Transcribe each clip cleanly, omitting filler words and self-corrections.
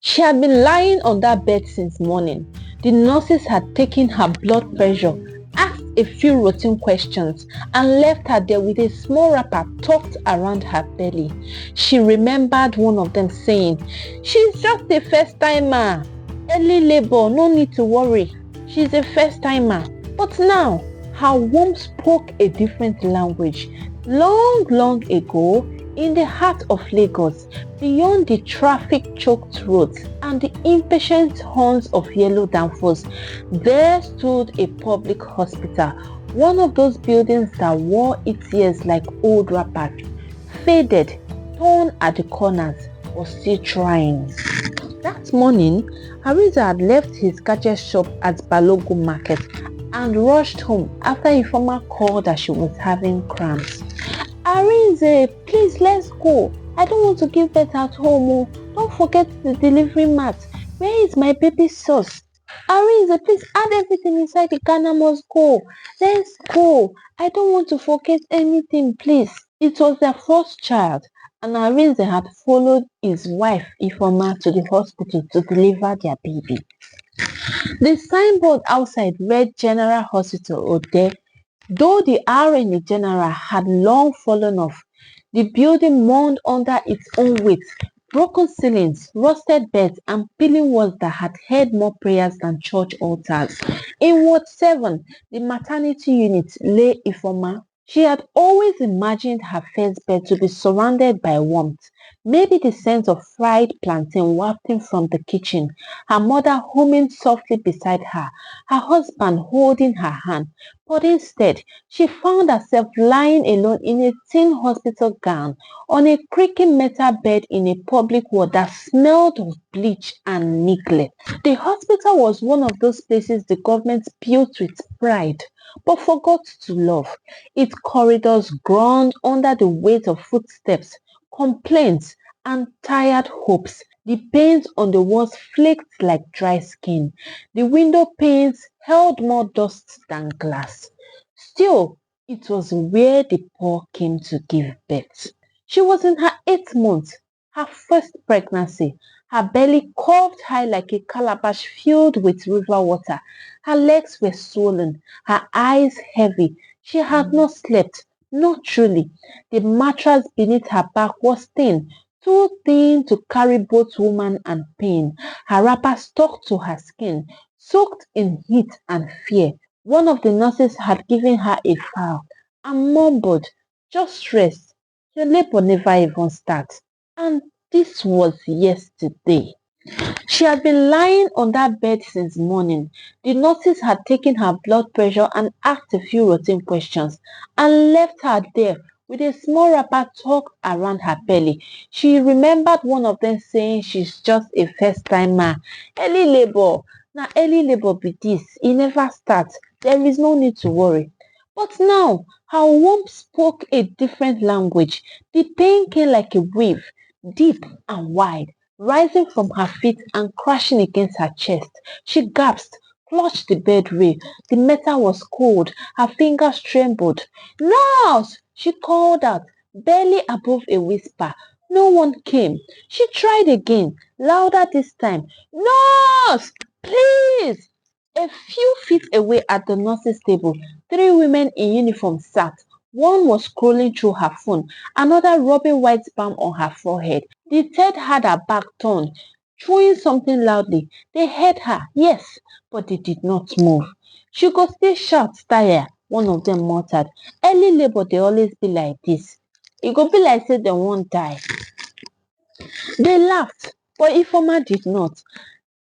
She had been lying on that bed since morning. The nurses had taken her blood pressure, asked a few routine questions, and left her there with a small wrapper tucked around her belly. She remembered one of them saying, "She's just a first timer. Early labor, no need to worry. She's a first timer." But now, her womb spoke a different language. Long ago, in the heart of Lagos, beyond the traffic-choked roads and the impatient horns of yellow danfos, there stood a public hospital, one of those buildings that wore its years like old wrappers, faded, torn at the corners, but still trying. That morning, Hariza had left his gadget shop at Balogun Market and rushed home after Ifeoma called that she was having cramps. "Arinze, please let's go. I don't want to give birth at home. Oh. Don't forget the delivery mat. Where is my baby sauce? Arinze, please add everything inside the Ghana must go. Let's go. I don't want to forget anything, please." It was their first child, and Arinze had followed his wife Ifeoma to the hospital to deliver their baby. The signboard outside read General Hospital Ode. Though the RNA General had long fallen off, the building mourned under its own weight, broken ceilings, rusted beds, and peeling walls that had heard more prayers than church altars. In Ward 7, the maternity unit, lay Ifeoma. She had always imagined her first bed to be surrounded by warmth, maybe the scent of fried plantain wafting from the kitchen, her mother humming softly beside her, her husband holding her hand. But instead, she found herself lying alone in a thin hospital gown on a creaky metal bed in a public ward that smelled of bleach and neglect. The hospital was one of those places the government built with pride but forgot to love. Its corridors groaned under the weight of footsteps, complaints, and tired hopes. The paint on the walls flaked like dry skin. The window panes held more dust than glass. Still, it was where the poor came to give birth. She was in her 8th month, her first pregnancy. Her belly curved high like a calabash filled with river water. Her legs were swollen, her eyes heavy. She had not slept, not truly. The mattress beneath her back was thin, too thin to carry both woman and pain. Her wrapper stuck to her skin, soaked in heat and fear. One of the nurses had given her a file and mumbled, "Just rest. Your labor never even starts." And this was yesterday. She had been lying on that bed since morning. The nurses had taken her blood pressure and asked a few routine questions and left her there with a small wrapper tucked around her belly. She remembered one of them saying she's just a first timer. Early labor. Now early labor be this. It never starts. There is no need to worry. But now her womb spoke a different language. The pain came like a wave, deep and wide, rising from her feet and crashing against her chest. She gasped, clutched the bed rail. The metal was cold. Her fingers trembled. "Nurse!" she called out, barely above a whisper. No one came. She tried again, louder this time. "Nurse! Please!" A few feet away at the nurse's table, 3 women in uniform sat. One was scrolling through her phone, another rubbing white balm on her forehead. The third had her back turned, chewing something loudly. They heard her, yes, but they did not move. "She go still shout tire," one of them muttered. "Early labor dey always be like this. E go be like say dem wan die." They laughed, but Ifeoma did not.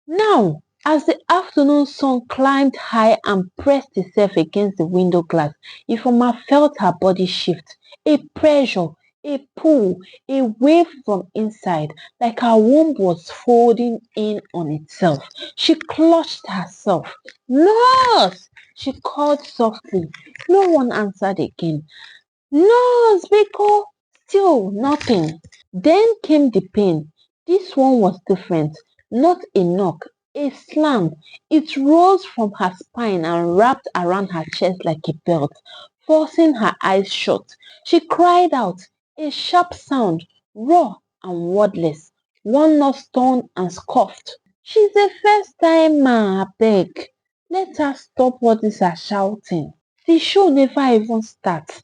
Now, as the afternoon sun climbed high and pressed itself against the window glass, Ifeoma felt her body shift. A pressure, a pull, a wave from inside, like her womb was folding in on itself. She clutched herself. "Nurse!" she called softly. No one answered again. "Nurse, Biko!" Still nothing. Then came the pain. This one was different. Not a knock, a slam. It rose from her spine and wrapped around her chest like a belt, forcing her eyes shut. She cried out, a sharp sound, raw and wordless. One nurse turned and scoffed. She's a first timer, abeg. Let her stop all this her shouting. The show never even starts.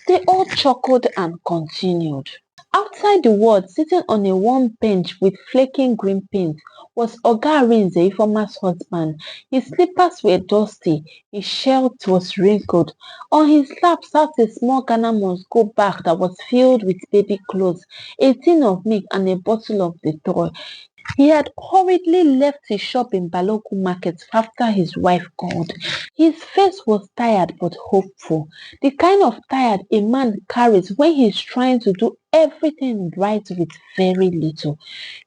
They all chuckled and continued. Outside the ward, sitting on a warm bench with flaking green paint, was Oga Arinze, Ifeoma's husband. His slippers were dusty, his shirt was wrinkled. On his lap sat a small Ghana must-go bag that was filled with baby clothes, a tin of milk and a bottle of Dettol. He had hurriedly left his shop in Balogun market after his wife called. His face was tired but hopeful, the kind of tired a man carries when he is trying to do everything right with very little.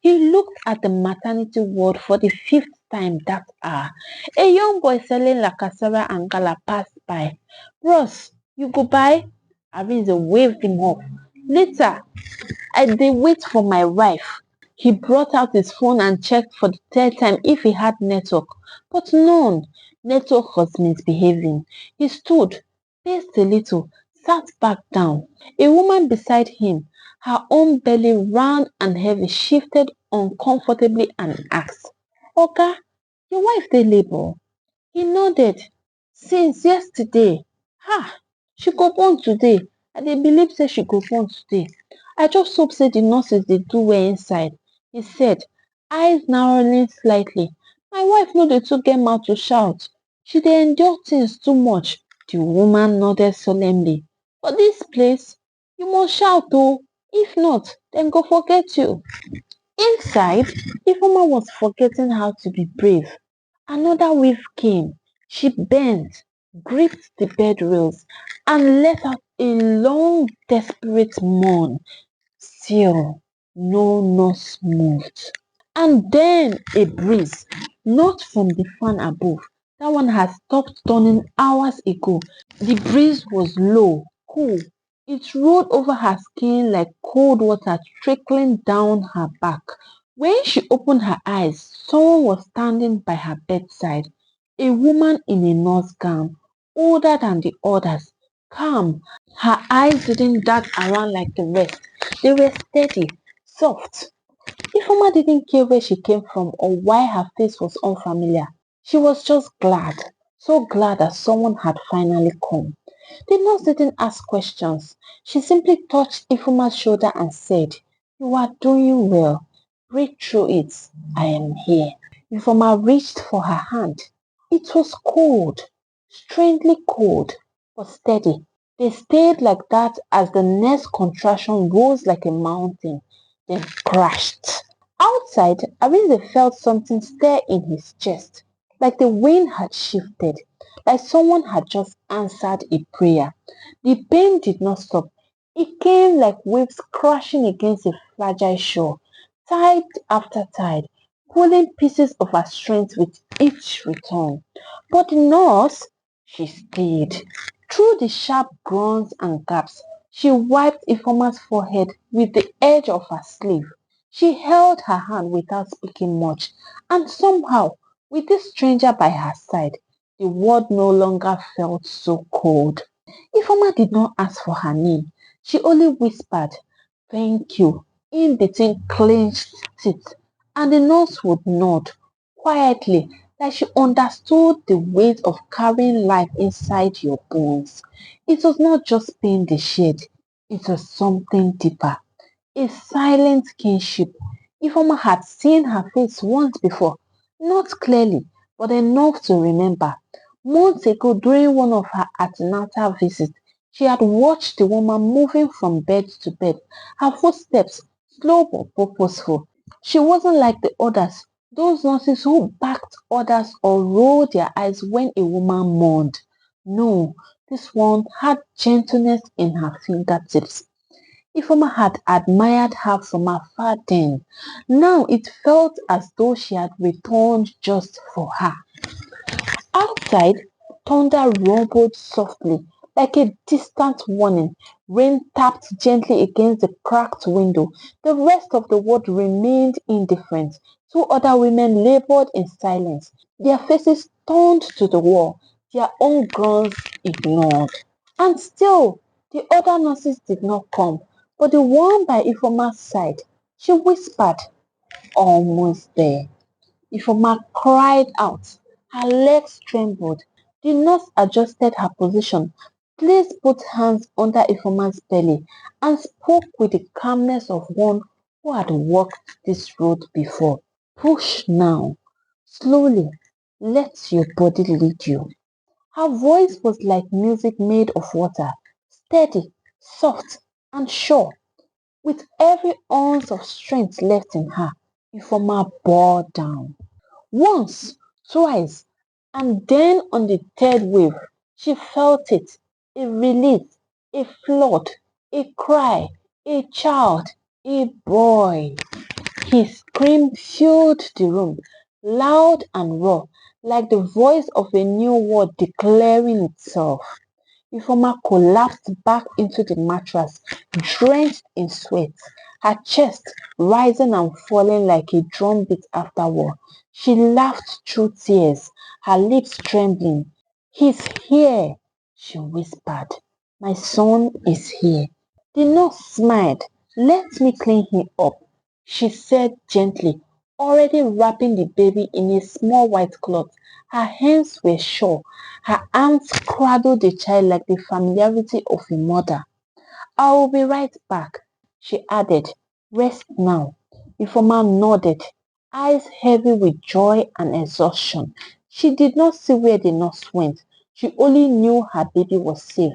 He looked at the maternity ward for the fifth time that hour. A young boy selling lacasera and gala passed by. Bros, you go buy? Arinze waved him off. Later, I dey wait for my wife. He brought out his phone and checked for the third time if he had network, but none. Network was misbehaving. He stood, paced a little, sat back down. A woman beside him, her own belly round and heavy, shifted uncomfortably and asked, Oga, your wife dey labour? He nodded. Since yesterday. Ha! She go born today. I dey believe say she go born today. I just hope say the nurses dey do well inside, he said, eyes narrowing slightly. My wife no dey too get mouth to shout. She dey endure things too much. The woman nodded solemnly. For dis place, you must shout oo. If not, dem go forget you. Inside, Ifeoma was forgetting how to be brave. Another wave came. She bent, gripped the bed rails, and let out a long, desperate moan. Still, no nurse moved. And then a breeze, not from the fan above. That one had stopped turning hours ago. The breeze was low, cool. It rolled over her skin like cold water trickling down her back. When she opened her eyes, someone was standing by her bedside. A woman in a nurse gown, older than the others, calm. Her eyes didn't dart around like the rest. They were steady, soft. Ifeoma didn't care where she came from or why her face was unfamiliar. She was just glad, so glad that someone had finally come. The nurse didn't ask questions. She simply touched Ifeoma's shoulder and said, You are doing well. Breathe through it. I am here. Ifeoma reached for her hand. It was cold, strangely cold, but steady. They stayed like that as the next contraction rose like a mountain, then crashed. Outside, Arinze felt something stir in his chest, like the wind had shifted, like someone had just answered a prayer. The pain did not stop. It came like waves crashing against a fragile shore, tide after tide, pulling pieces of her strength with each return. But the nurse, she stayed. Through the sharp groans and gaps, she wiped Ifeoma's forehead with the edge of her sleeve. She held her hand without speaking much, and somehow, with this stranger by her side, the world no longer felt so cold. Ifeoma did not ask for her name. She only whispered, Thank you, in between clenched teeth, and the nurse would nod, quietly, like she understood the weight of carrying life inside your bones. It was not just pain they shared, it was something deeper. A silent kinship. Ifeoma had seen her face once before, not clearly, but enough to remember. Months ago, during one of her antenatal visits, she had watched the woman moving from bed to bed, her footsteps slow but purposeful. She wasn't like the others, those nurses who backed orders or rolled their eyes when a woman mourned. No, this one had gentleness in her fingertips. Ifeoma had admired her from afar then. Now it felt as though she had returned just for her. Outside, thunder rumbled softly, like a distant warning. Rain tapped gently against the cracked window. The rest of the world remained indifferent. Two other women labored in silence, their faces turned to the wall, their own groans ignored. And still, the other nurses did not come, but the one by Ifeoma's side, she whispered, almost there. Ifeoma cried out. Her legs trembled. The nurse adjusted her position, placed both hands under Ifeoma's belly, and spoke with the calmness of one who had walked this road before. Push now. Slowly. Let your body lead you. Her voice was like music made of water, steady, soft, and sure. With every ounce of strength left in her, Ifeoma bore down. Once, twice, and then on the third wave, she felt it. A release, a flood, a cry, a child, a boy. His scream filled the room, loud and raw, like the voice of a new world declaring itself. Ifeoma collapsed back into the mattress, drenched in sweat, her chest rising and falling like a drum beat after war. She laughed through tears, her lips trembling. He's here, she whispered. My son is here. The nurse smiled. Let me clean him up, she said gently, already wrapping the baby in a small white cloth. Her hands were sure. Her arms cradled the child like the familiarity of a mother. I will be right back, she added. Rest now. Ifeoma nodded, eyes heavy with joy and exhaustion. She did not see where the nurse went. She only knew her baby was safe,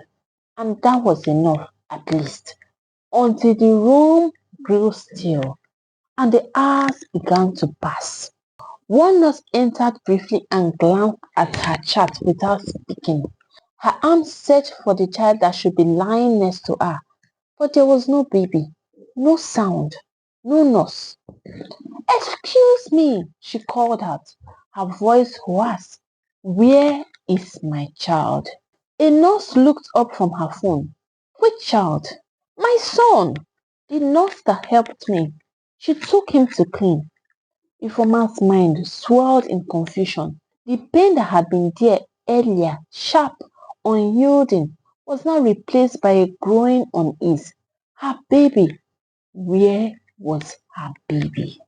and that was enough, at least, until the room grew still and the hours began to pass. One nurse entered briefly and glanced at her chart without speaking. Her arm searched for the child that should be lying next to her, but there was no baby, no sound, no nurse. Excuse me, she called out, her voice hoarse. Where is my child? A nurse looked up from her phone. Which child? My son. The nurse that helped me. She took him to clean. Ifeoma's mind swirled in confusion. The pain that had been there earlier, sharp, unyielding, was now replaced by a growing unease. Her baby. Where was her baby?